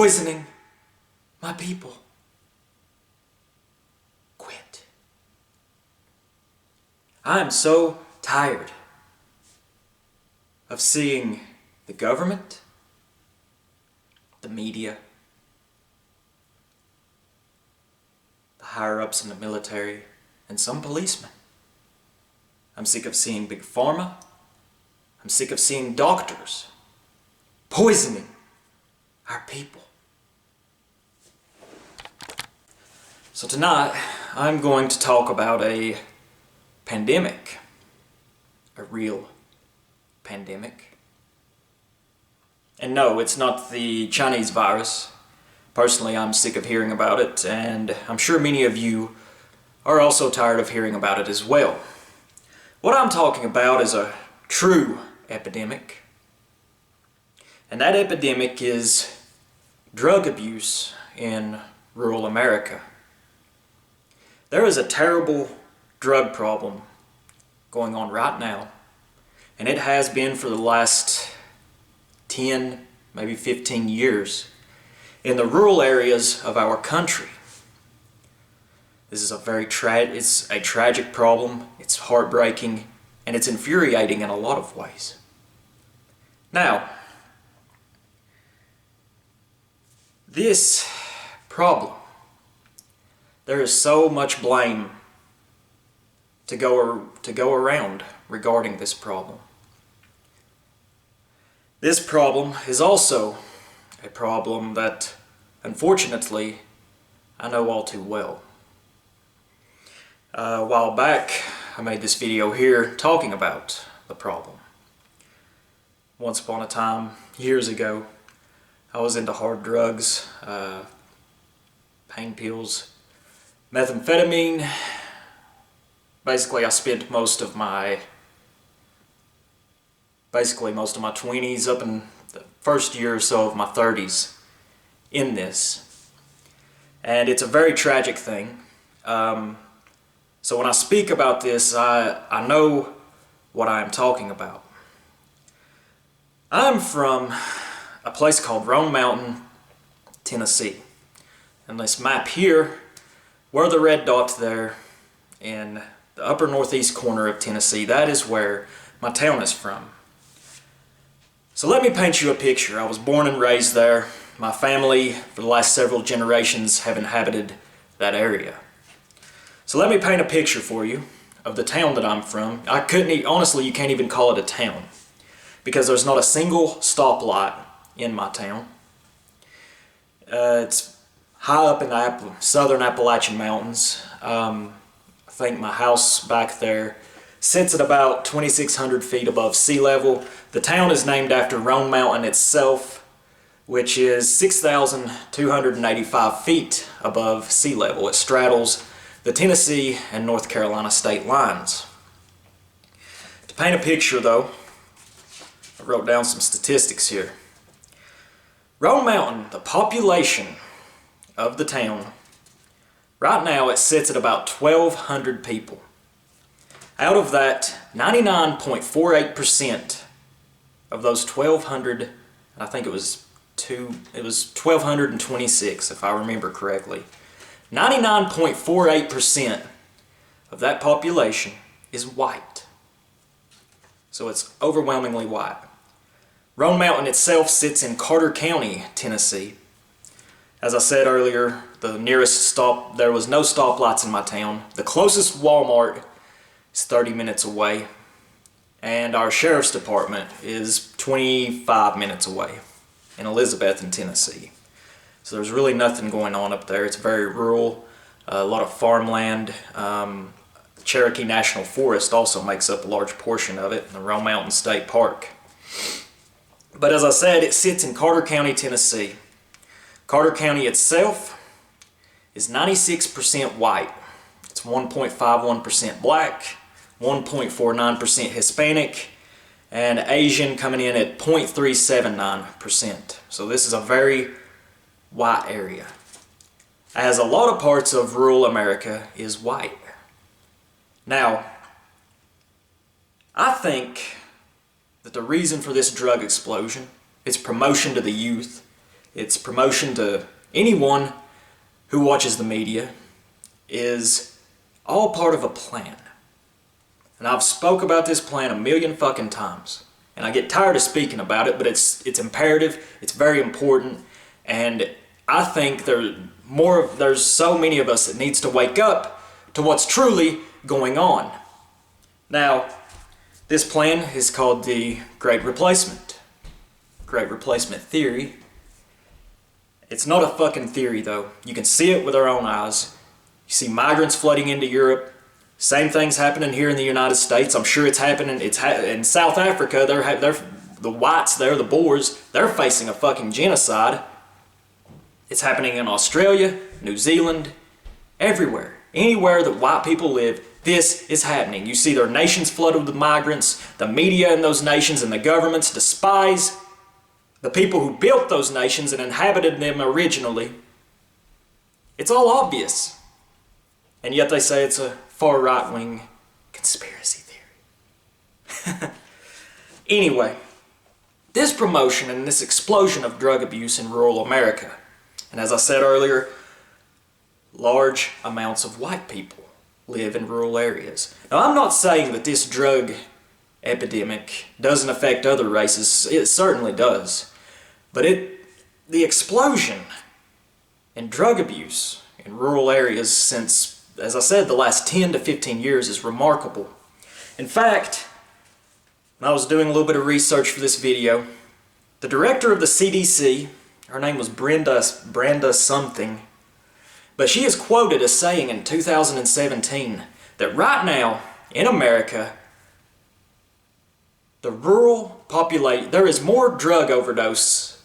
poisoning my people. Quit. I am so tired of seeing the government, the media, the higher-ups in the military, and some policemen. I'm sick of seeing Big Pharma. I'm sick of seeing doctors poisoning our people. So tonight, I'm going to talk about a pandemic. A real pandemic. And no, it's not the Chinese virus. Personally, I'm sick of hearing about it, and I'm sure many of you are also tired of hearing about it as well. What I'm talking about is a true epidemic. And that epidemic is drug abuse in rural America. There is a terrible drug problem going on right now, and it has been for the last 10, maybe 15 years in the rural areas of our country. This is it's a tragic problem, it's heartbreaking, and it's infuriating in a lot of ways. Now, this problem, there is so much blame to go around regarding this problem. This problem is also a problem that, unfortunately, I know all too well. A while back, I made this video here talking about the problem. Once upon a time, years ago, I was into hard drugs, pain pills, methamphetamine. Basically, I spent most of my 20s up in the first year or so of my 30s in this. And it's a very tragic thing. So when I speak about this, I know what I am talking about. I'm from a place called Roan Mountain, Tennessee. And this map here, where the red dot there in the upper northeast corner of Tennessee, that is where my town is from. So let me paint you a picture. I was born and raised there. My family, for the last several generations, have inhabited that area. So let me paint a picture for you of the town that I'm from. Honestly, you can't even call it a town, because there's not a single stoplight in my town. It's high up in the southern Appalachian Mountains. I think my house back there sits at about 2,600 feet above sea level. The town is named after Roan Mountain itself, which is 6,285 feet above sea level. It straddles the Tennessee and North Carolina state lines. To paint a picture though, I wrote down some statistics here. Roan Mountain, the population of the town, right now it sits at about 1,200 people. Out of that, 99.48% of those 1,200, I think it was 1,226 if I remember correctly, 99.48% of that population is white. So it's overwhelmingly white. Roan Mountain itself sits in Carter County, Tennessee. As I said earlier, there was no stoplights in my town. The closest Walmart is 30 minutes away, and our sheriff's department is 25 minutes away in Elizabethton, Tennessee. So there's really nothing going on up there. It's very rural, a lot of farmland. Cherokee National Forest also makes up a large portion of it, and the Roan Mountain State Park. But as I said, it sits in Carter County, Tennessee. Carter County itself is 96% white. It's 1.51% black, 1.49% Hispanic, and Asian coming in at 0.379%. So this is a very white area, as a lot of parts of rural America is white. Now, I think that the reason for this drug explosion, its promotion to the youth, its promotion to anyone who watches the media is all part of a plan. And I've spoke about this plan a million fucking times. And I get tired of speaking about it, but it's imperative, it's very important, and I think there's so many of us that needs to wake up to what's truly going on. Now, this plan is called the Great Replacement. Great Replacement Theory. It's not a fucking theory though. You can see it with our own eyes. You see migrants flooding into Europe. Same thing's happening here in the United States. I'm sure it's happening. In South Africa. They're the whites there, the Boers. They're facing a fucking genocide. It's happening in Australia, New Zealand, everywhere. Anywhere that white people live, this is happening. You see their nations flooded with migrants. The media in those nations and the governments despise the people who built those nations and inhabited them originally. It's all obvious. And yet they say it's a far right-wing conspiracy theory. Anyway, this promotion and this explosion of drug abuse in rural America, and as I said earlier, large amounts of white people live in rural areas. Now, I'm not saying that this drug epidemic doesn't affect other races. It certainly does. But the explosion in drug abuse in rural areas since, as I said, the last 10 to 15 years is remarkable. In fact, when I was doing a little bit of research for this video, the director of the CDC, her name was Brenda something, but she is quoted as saying in 2017 that right now in America, the rural population, there is more drug doses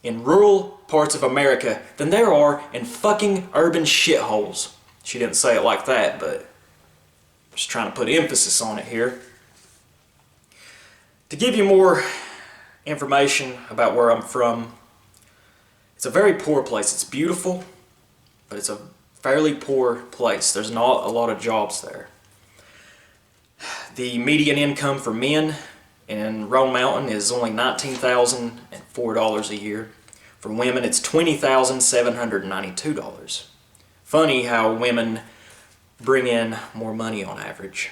in rural parts of America than there are in fucking urban shitholes. She didn't say it like that, but I'm just trying to put emphasis on it here. To give you more information about where I'm from, it's a very poor place. It's beautiful, but it's a fairly poor place. There's not a lot of jobs there. The median income for men in Roan Mountain is only $19,004 a year. For women, it's $20,792. Funny how women bring in more money on average.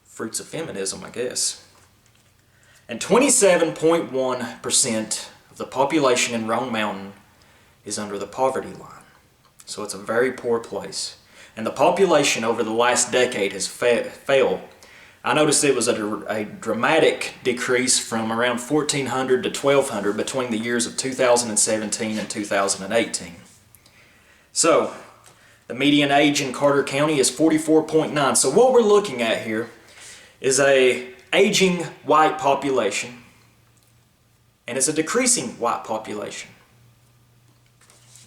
Fruits of feminism, I guess. And 27.1% of the population in Roan Mountain is under the poverty line. So it's a very poor place. And the population over the last decade has fell. I noticed it was a dramatic decrease from around 1,400 to 1,200 between the years of 2017 and 2018. So, the median age in Carter County is 44.9. So what we're looking at here is a aging white population, and it's a decreasing white population.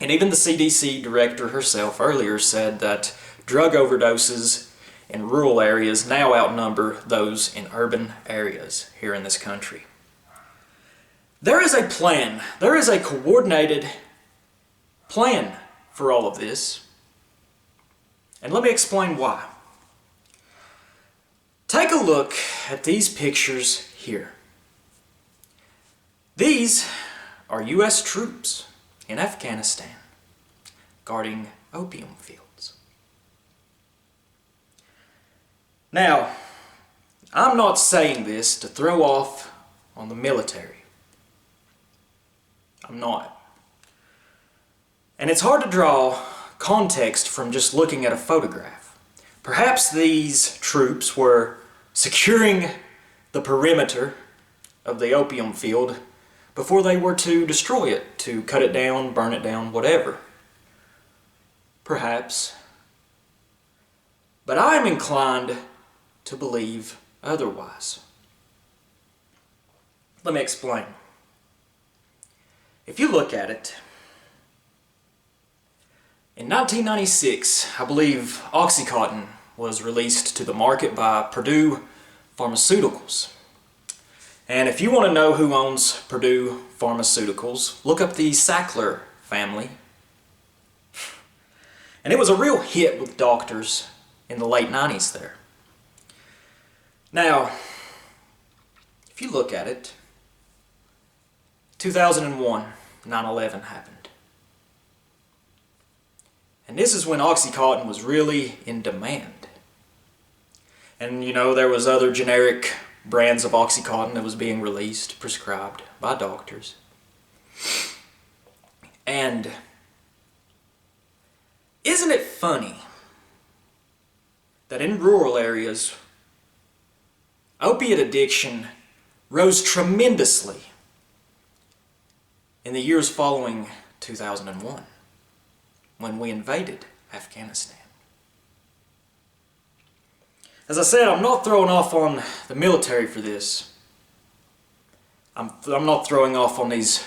And even the CDC director herself earlier said that drug overdoses in rural areas now outnumber those in urban areas here in this country. There is a plan. There is a coordinated plan for all of this. And let me explain why. Take a look at these pictures here. These are U.S. troops in Afghanistan guarding opium fields. Now, I'm not saying this to throw off on the military. I'm not. And it's hard to draw context from just looking at a photograph. Perhaps these troops were securing the perimeter of the opium field before they were to destroy it, to cut it down, burn it down, whatever. Perhaps. But I'm inclined to believe otherwise. Let me explain. If you look at it, in 1996, I believe OxyContin was released to the market by Purdue Pharmaceuticals. And if you want to know who owns Purdue Pharmaceuticals, look up the Sackler family. And it was a real hit with doctors in the late 90s there. Now, if you look at it, 2001, 9/11 happened. And this is when Oxycontin was really in demand. And you know, there was other generic brands of Oxycontin that was being released, prescribed by doctors. And isn't it funny that in rural areas, opiate addiction rose tremendously in the years following 2001, when we invaded Afghanistan? As I said, I'm not throwing off on the military for this. I'm not throwing off on these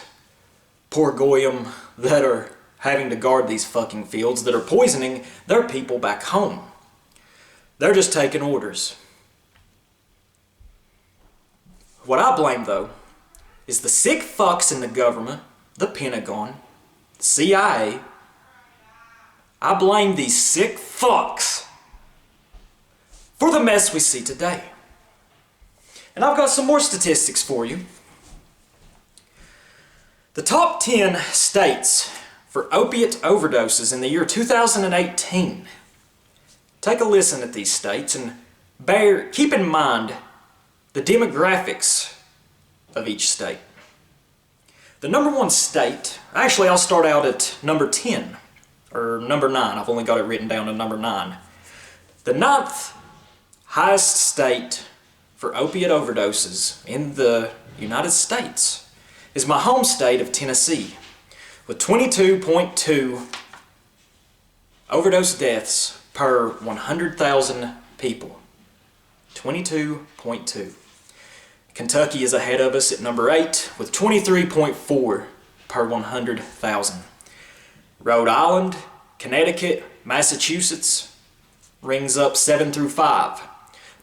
poor goyim that are having to guard these fucking fields, that are poisoning their people back home. They're just taking orders. What I blame, though, is the sick fucks in the government, the Pentagon, the CIA. I blame these sick fucks for the mess we see today. And I've got some more statistics for you. The top 10 states for opiate overdoses in the year 2018. Take a listen at these states and keep in mind the demographics of each state. The number one state, actually I'll start out at number 10, or number 9, I've only got it written down to number 9. The 9th highest state for opiate overdoses in the United States is my home state of Tennessee, with 22.2 overdose deaths per 100,000 people. 22.2. Kentucky is ahead of us at number 8 with 23.4 per 100,000. Rhode Island, Connecticut, Massachusetts rings up 7 through 5.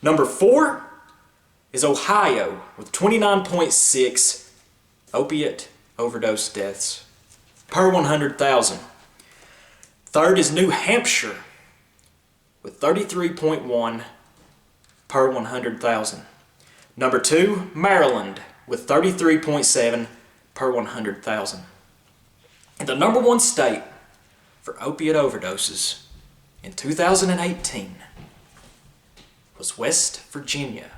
Number 4 is Ohio with 29.6 opiate overdose deaths per 100,000. Third is New Hampshire with 33.1 per 100,000. Number 2, Maryland with 33.7 per 100,000. And the number 1 state for opiate overdoses in 2018 was West Virginia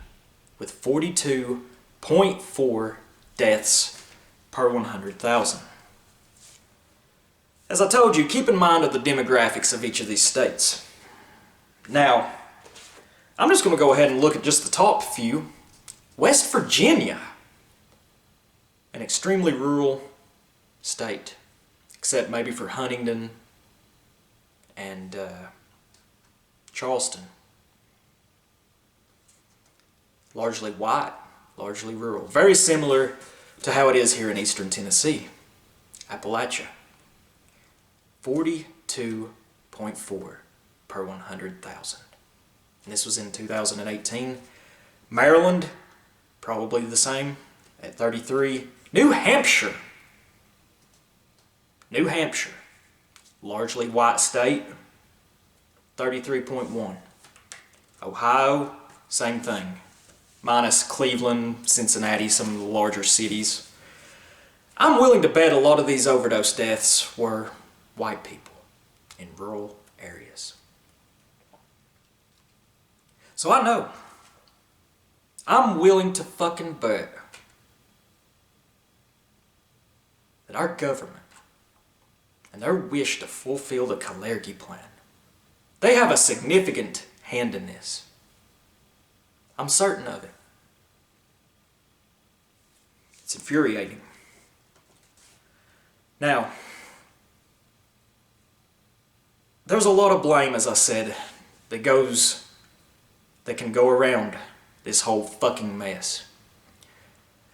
with 42.4 deaths per 100,000. As I told you, keep in mind of the demographics of each of these states. Now, I'm just going to go ahead and look at just the top few. West Virginia, an extremely rural state, except maybe for Huntington and Charleston. Largely white, largely rural. Very similar to how it is here in eastern Tennessee, Appalachia. 42.4 per 100,000. And this was in 2018. Maryland, probably the same at 33. New Hampshire, largely white state, 33.1. Ohio, same thing, minus Cleveland, Cincinnati, some of the larger cities. I'm willing to bet a lot of these overdose deaths were white people in rural areas. So I know, I'm willing to fucking bet that our government and their wish to fulfill the Kalergi plan, they have a significant hand in this. I'm certain of it. It's infuriating. Now, there's a lot of blame, as I said, that can go around this whole fucking mess.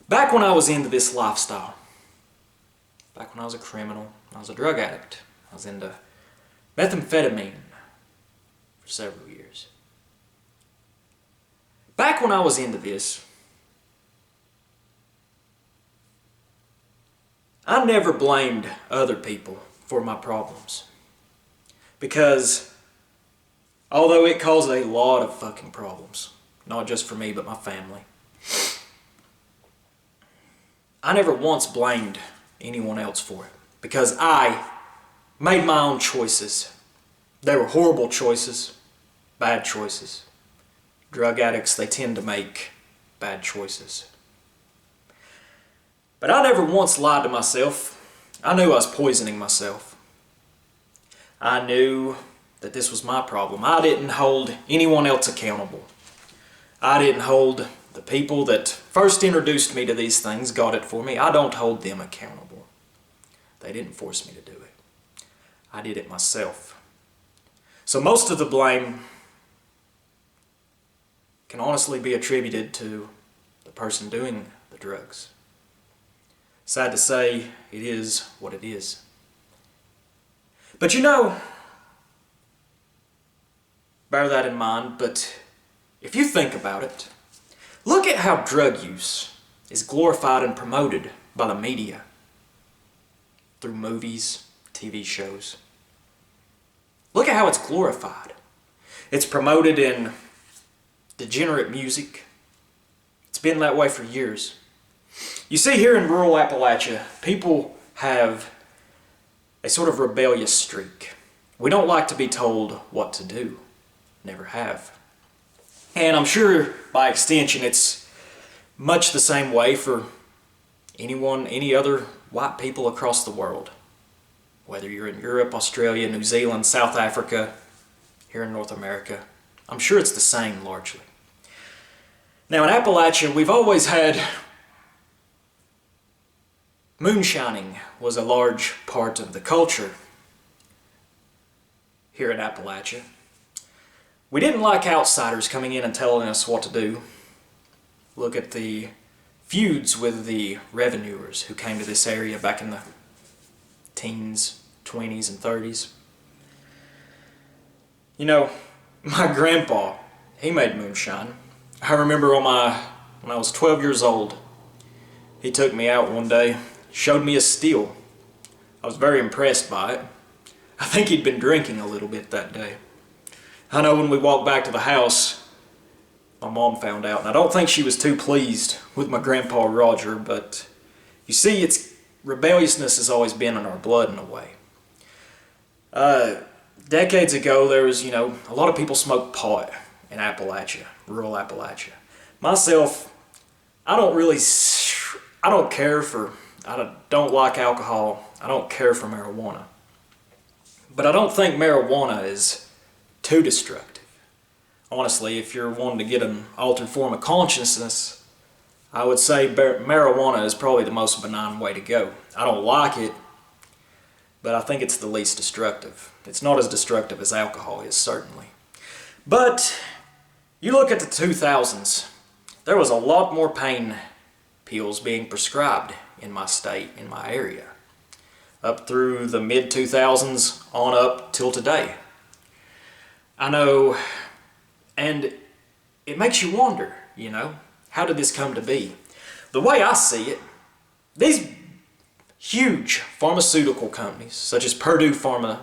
Back when I was into this lifestyle, back when I was a criminal, I was a drug addict, I was into methamphetamine for several years. Back when I was into this, I never blamed other people for my problems. Because although it caused a lot of fucking problems, not just for me but my family, I never once blamed anyone else for it because I made my own choices. They were horrible choices, bad choices. Drug addicts, they tend to make bad choices. But I never once lied to myself. I knew I was poisoning myself. I knew that this was my problem. I didn't hold anyone else accountable. I didn't hold the people that first introduced me to these things, got it for me. I don't hold them accountable. They didn't force me to do it. I did it myself. So most of the blame can honestly be attributed to the person doing the drugs. Sad to say, it is what it is. But you know, bear that in mind, but if you think about it, look at how drug use is glorified and promoted by the media through movies, TV shows. Look at how it's glorified. It's promoted in degenerate music. It's been that way for years. You see, here in rural Appalachia, people have a sort of rebellious streak. We don't like to be told what to do. Never have. And I'm sure by extension it's much the same way for any other white people across the world. Whether you're in Europe, Australia, New Zealand, South Africa, here in North America, I'm sure it's the same largely. Now in Appalachia, we've always had moonshining was a large part of the culture here in Appalachia. We didn't like outsiders coming in and telling us what to do. Look at the feuds with the revenuers who came to this area back in the teens, 20s, and 30s. You know, my grandpa, he made moonshine. I remember when I was 12 years old, he took me out one day, showed me a still. I was very impressed by it. I think he'd been drinking a little bit that day. I know when we walked back to the house, my mom found out, and I don't think she was too pleased with my grandpa Roger, but you see, rebelliousness has always been in our blood in a way. Decades ago, there was, a lot of people smoked pot in Appalachia, rural Appalachia. Myself, I don't like alcohol, I don't care for marijuana. But I don't think marijuana is too destructive. Honestly, if you're wanting to get an altered form of consciousness, I would say marijuana is probably the most benign way to go. I don't like it, but I think it's the least destructive. It's not as destructive as alcohol is, certainly. But you look at the 2000s, there was a lot more pain pills being prescribed in my state, in my area, up through the mid-2000s on up till today. I know, and it makes you wonder, how did this come to be? The way I see it, these huge pharmaceutical companies, such as Purdue Pharma,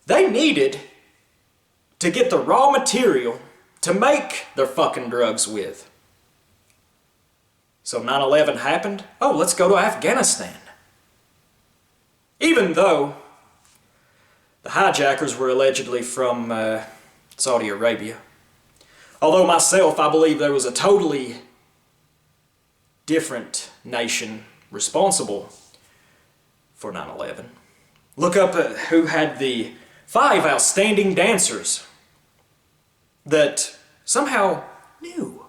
they needed to get the raw material to make their fucking drugs with. So 9/11 happened, let's go to Afghanistan. Even though the hijackers were allegedly from Saudi Arabia. Although myself, I believe there was a totally different nation responsible for 9/11. Look up at who had the 5 outstanding dancers that somehow knew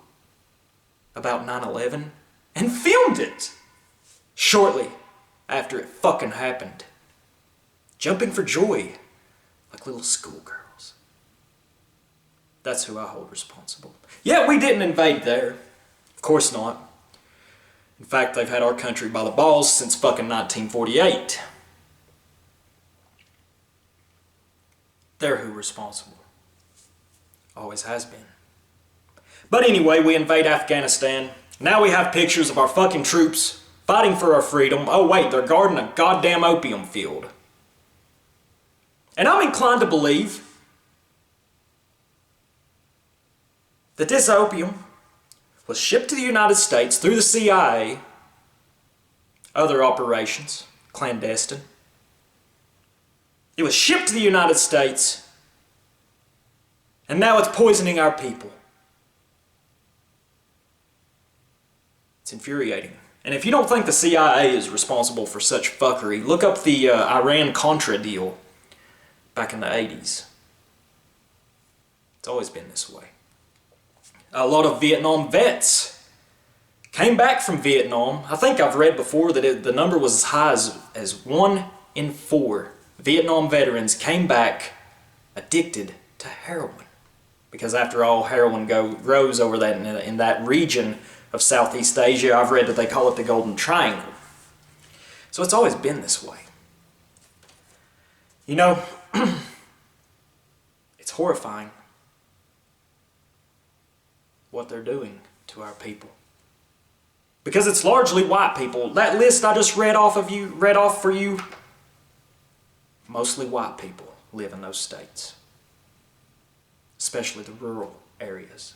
about 9/11 and filmed it shortly after it fucking happened, jumping for joy like little schoolgirls. That's who I hold responsible. Yeah, we didn't invade there. Of course not. In fact, they've had our country by the balls since fucking 1948. They're who responsible. Always has been. But anyway, we invade Afghanistan. Now we have pictures of our fucking troops fighting for our freedom. Oh wait, they're guarding a goddamn opium field. And I'm inclined to believe that this opium was shipped to the United States through the CIA, other operations, clandestine. It was shipped to the United States, and now it's poisoning our people. It's infuriating. And if you don't think the CIA is responsible for such fuckery, look up the Iran-Contra deal back in the 80s. It's always been this way. A lot of Vietnam vets came back from Vietnam. I think I've read before that the number was as high as 1 in 4 Vietnam veterans came back addicted to heroin. Because after all, heroin grows over that in that region of Southeast Asia. I've read that they call it the Golden Triangle. So it's always been this way. You know, it's horrifying what they're doing to our people. Because it's largely white people. That list I just read off for you, mostly white people live in those states. Especially the rural areas.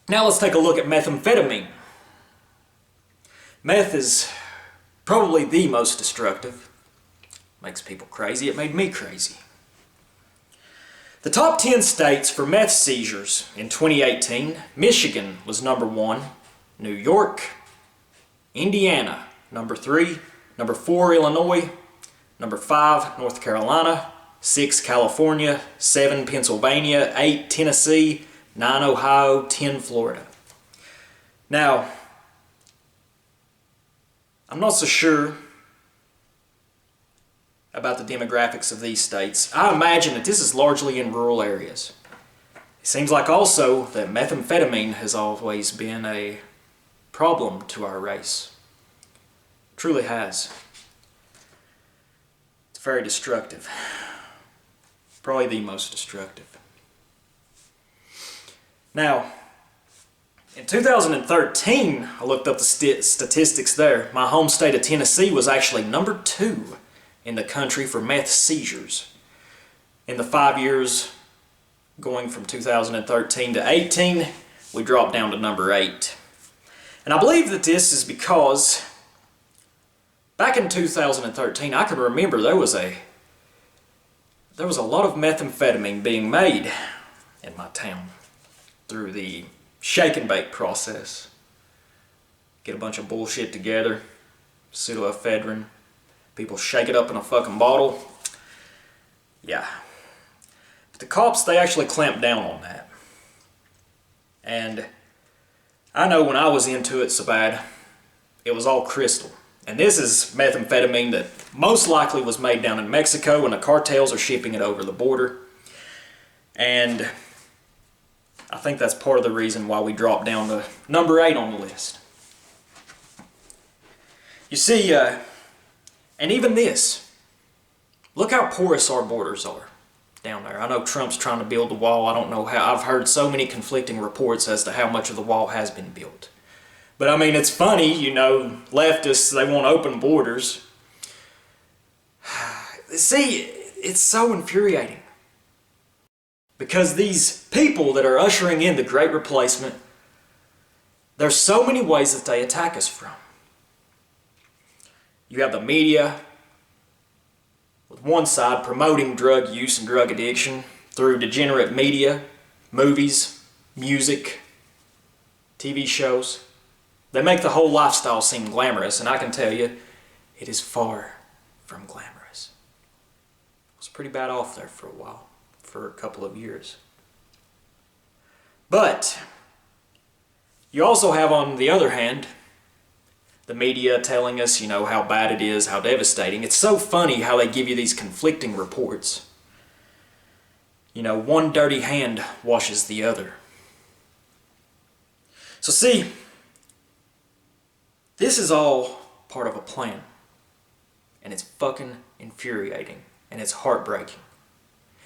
Now let's take a look at methamphetamine. Meth is probably the most destructive. Makes people crazy. It made me crazy. The top 10 states for meth seizures in 2018, Michigan was number 1, New York, Indiana, number 3, number 4, Illinois, number 5, North Carolina, 6, California, 7, Pennsylvania, 8, Tennessee, 9, Ohio, 10, Florida. Now, I'm not so sure about the demographics of these states. I imagine that this is largely in rural areas. It seems like also that methamphetamine has always been a problem to our race. It truly has. It's very destructive. Probably the most destructive. Now, in 2013, I looked up the statistics there. My home state of Tennessee was actually number 2 in the country for meth seizures. In the 5 years going from 2013 to 18, we dropped down to number 8. And I believe that this is because back in 2013, I can remember there was a lot of methamphetamine being made in my town through the shake and bake process. Get a bunch of bullshit together, pseudoephedrine, people shake it up in a fucking bottle. Yeah. But the cops, they actually clamped down on that. And I know when I was into it so bad, it was all crystal. And this is methamphetamine that most likely was made down in Mexico, and the cartels are shipping it over the border. And I think that's part of the reason why we dropped down to number 8 on the list. You see, and even this, look how porous our borders are down there. I know Trump's trying to build the wall. I don't know how. I've heard so many conflicting reports as to how much of the wall has been built. But I mean, it's funny, you know, leftists, they want open borders. See, it's so infuriating. Because these people that are ushering in the Great Replacement, there's so many ways that they attack us from. You have the media, with one side promoting drug use and drug addiction through degenerate media, movies, music, TV shows. They make the whole lifestyle seem glamorous, and I can tell you, it is far from glamorous. It was pretty bad off there for a while, for a couple of years. But you also have, on the other hand, the media telling us, you know, how bad it is, how devastating. It's so funny how they give you these conflicting reports. You know, one dirty hand washes the other. So see, this is all part of a plan. And it's fucking infuriating. And it's heartbreaking.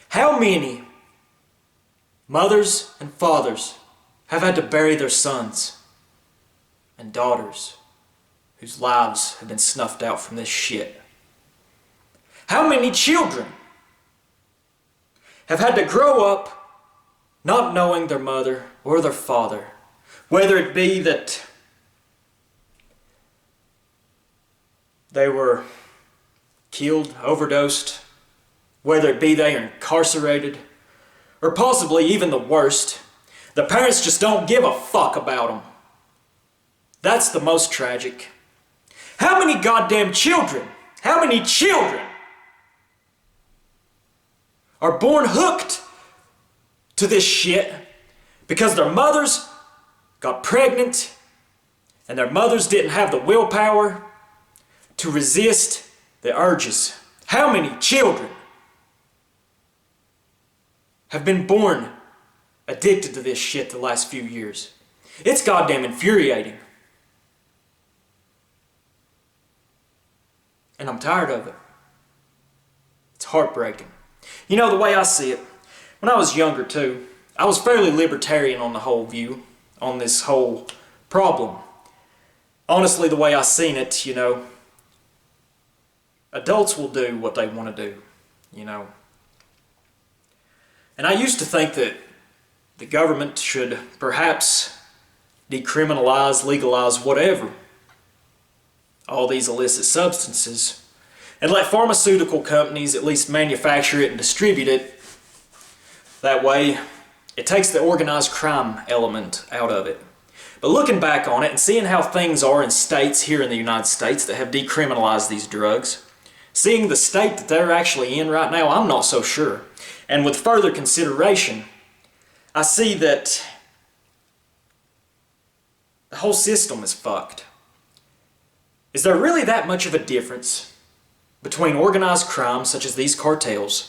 How many mothers and fathers have had to bury their sons and daughters whose lives have been snuffed out from this shit? How many children have had to grow up not knowing their mother or their father Whether it be that they were killed, overdosed, whether it be they are incarcerated, or possibly even the worst, the parents just don't give a fuck about them. That's the most tragic. How many goddamn children, how many children are born hooked to this shit because their mothers got pregnant and their mothers didn't have the willpower to resist the urges? How many children have been born addicted to this shit the last few years? It's goddamn infuriating. And I'm tired of it. It's heartbreaking. You know, the way I see it, when I was younger too, I was fairly libertarian on the whole view, on this whole problem. Honestly, the way I seen it, you know, adults will do what they want to do, you know. And I used to think that the government should perhaps decriminalize, legalize, whatever, all these illicit substances, and let pharmaceutical companies at least manufacture it and distribute it. That way, it takes the organized crime element out of it. But looking back on it and seeing how things are in states here in the United States that have decriminalized these drugs, seeing the state that they're actually in right now, I'm not so sure. And with further consideration, I see that the whole system is fucked. Is there really that much of a difference between organized crime such as these cartels?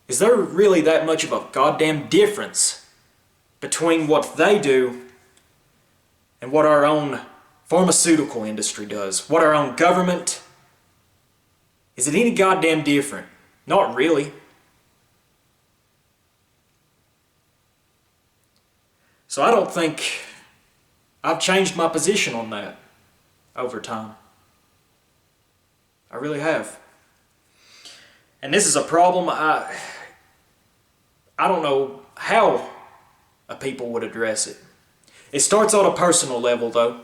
Is there really that much of a goddamn difference between what they do and what our own pharmaceutical industry does? What our own government? Is it any goddamn different? Not really. So I don't think I've changed my position on that over time. I really have. And this is a problem I don't know how a people would address it. It starts on a personal level though.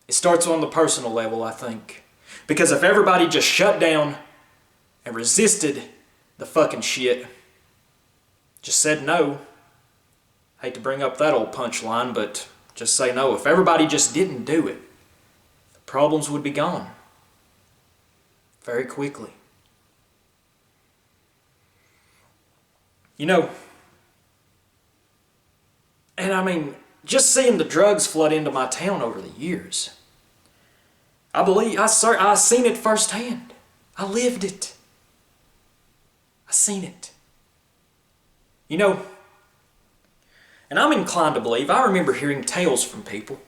It starts on the personal level, I think. Because if everybody just shut down and resisted the fucking shit, just said no, hate to bring up that old punchline, but just say no. If everybody just didn't do it, the problems would be gone very quickly. You know, and I mean, just seeing the drugs flood into my town over the years, I seen it firsthand. I lived it. I seen it. You know, and I'm inclined to believe, I remember hearing tales from people,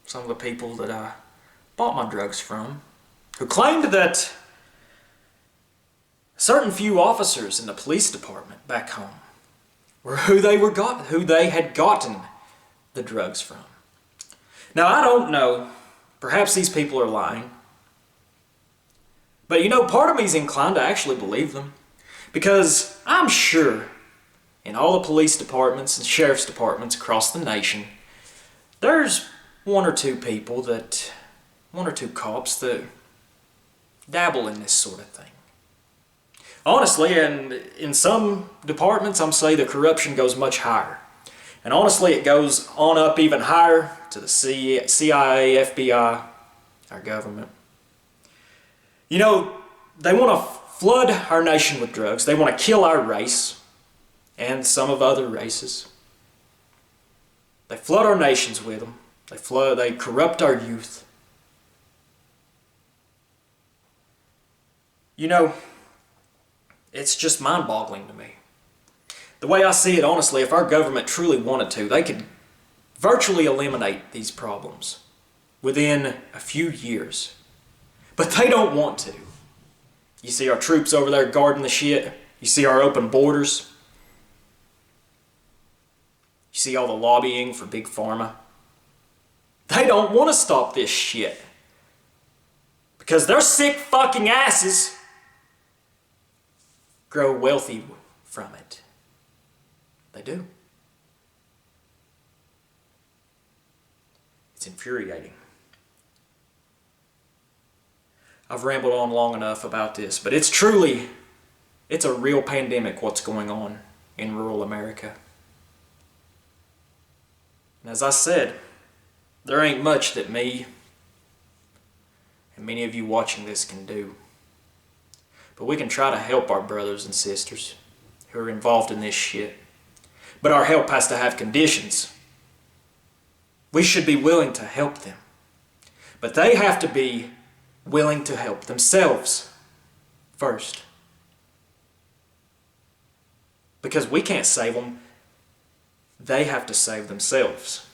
some of the people that I bought my drugs from, who claimed that certain few officers in the police department back home were who they had gotten the drugs from. Now, I don't know. Perhaps these people are lying. But you know, part of me is inclined to actually believe them. Because I'm sure in all the police departments and sheriff's departments across the nation, there's one or two cops that dabble in this sort of thing. Honestly, and in some departments, I'm saying the corruption goes much higher. And honestly, it goes on up even higher to the CIA, FBI, our government. You know, they want to flood our nation with drugs. They want to kill our race and some of other races. They flood our nations with them. They corrupt our youth. You know, it's just mind-boggling to me. The way I see it, honestly, if our government truly wanted to, they could virtually eliminate these problems within a few years. But they don't want to. You see our troops over there guarding the shit. You see our open borders. You see all the lobbying for Big Pharma. They don't want to stop this shit. Because their sick fucking asses grow wealthy from it. They do. It's infuriating. I've rambled on long enough about this, but it's a real pandemic what's going on in rural America. And as I said, there ain't much that me and many of you watching this can do. But we can try to help our brothers and sisters who are involved in this shit. But our help has to have conditions. We should be willing to help them. But they have to be willing to help themselves first. Because we can't save them. They have to save themselves.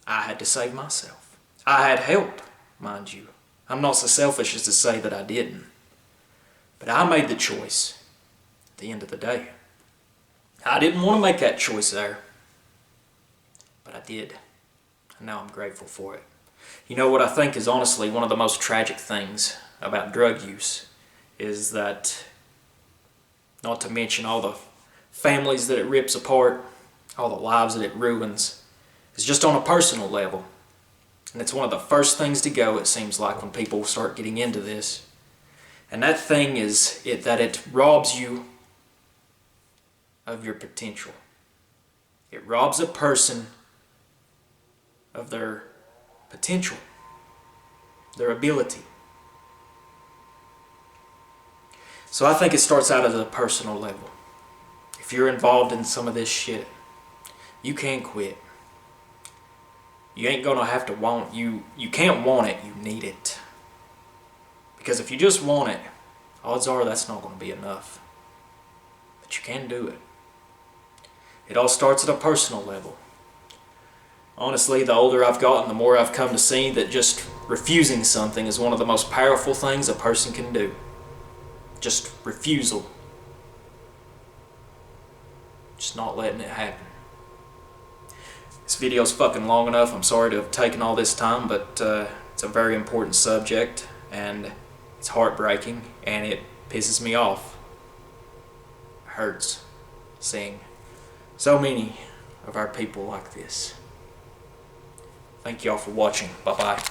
I had to save myself. I had help, mind you. I'm not so selfish as to say that I didn't. But I made the choice at the end of the day. I didn't want to make that choice there. But I did. And now I'm grateful for it. You know what I think is honestly one of the most tragic things about drug use is that, not to mention all the families that it rips apart, all the lives that it ruins, is just on a personal level. And it's one of the first things to go, it seems like, when people start getting into this. And that thing is that it robs you of your potential. It robs a person of their potential, their ability. So I think it starts out at a personal level. If you're involved in some of this shit, you can't quit. You ain't gonna have to want, you can't want it, you need it. Because if you just want it, odds are that's not gonna be enough. But you can do it. It all starts at a personal level. Honestly, the older I've gotten, the more I've come to see that just refusing something is one of the most powerful things a person can do. Just refusal. Just not letting it happen. This video's fucking long enough. I'm sorry to have taken all this time, but it's a very important subject, and it's heartbreaking, and it pisses me off. It hurts seeing so many of our people like this. Thank y'all for watching. Bye-bye.